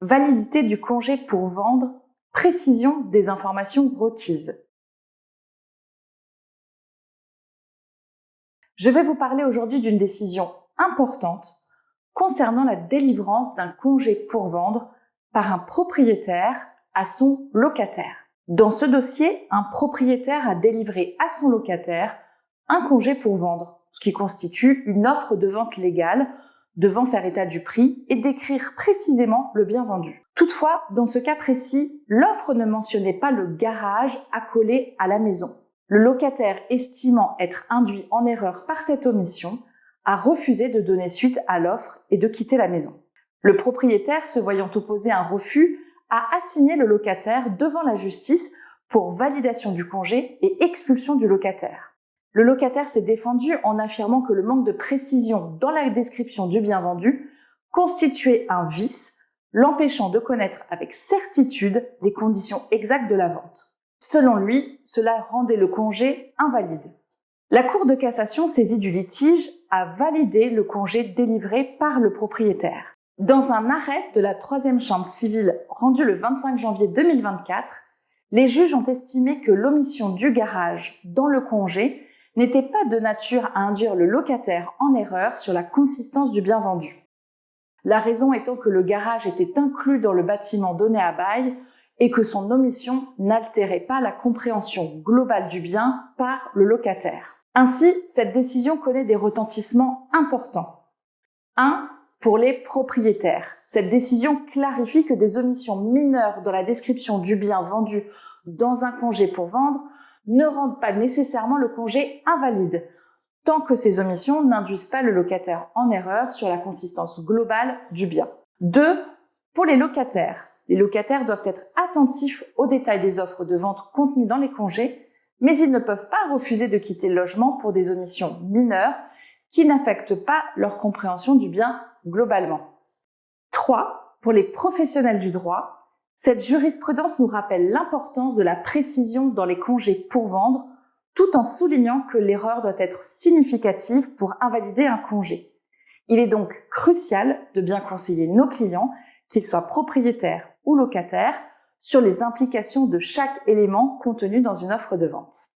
Validité du congé pour vendre, précision des informations requises. Je vais vous parler aujourd'hui d'une décision importante concernant la délivrance d'un congé pour vendre par un propriétaire à son locataire. Dans ce dossier, un propriétaire a délivré à son locataire un congé pour vendre, ce qui constitue une offre de vente légale devant faire état du prix et décrire précisément le bien vendu. Toutefois, dans ce cas précis, l'offre ne mentionnait pas le garage accolé à la maison. Le locataire, estimant être induit en erreur par cette omission, a refusé de donner suite à l'offre et de quitter la maison. Le propriétaire, se voyant opposer un refus, a assigné le locataire devant la justice pour validation du congé et expulsion du locataire. Le locataire s'est défendu en affirmant que le manque de précision dans la description du bien vendu constituait un vice, l'empêchant de connaître avec certitude les conditions exactes de la vente. Selon lui, cela rendait le congé invalide. La Cour de cassation, saisie du litige, a validé le congé délivré par le propriétaire. Dans un arrêt de la 3e chambre civile rendu le 25 janvier 2024, les juges ont estimé que l'omission du garage dans le congé n'était pas de nature à induire le locataire en erreur sur la consistance du bien vendu. La raison étant que le garage était inclus dans le bâtiment donné à bail et que son omission n'altérait pas la compréhension globale du bien par le locataire. Ainsi, cette décision connaît des retentissements importants. 1. Pour les propriétaires. Cette décision clarifie que des omissions mineures dans la description du bien vendu dans un congé pour vendre ne rendent pas nécessairement le congé invalide, tant que ces omissions n'induisent pas le locataire en erreur sur la consistance globale du bien. 2. Pour les locataires. Les locataires doivent être attentifs aux détails des offres de vente contenues dans les congés, mais ils ne peuvent pas refuser de quitter le logement pour des omissions mineures qui n'affectent pas leur compréhension du bien globalement. 3. Pour les professionnels du droit, cette jurisprudence nous rappelle l'importance de la précision dans les congés pour vendre, tout en soulignant que l'erreur doit être significative pour invalider un congé. Il est donc crucial de bien conseiller nos clients, qu'ils soient propriétaires ou locataires, sur les implications de chaque élément contenu dans une offre de vente.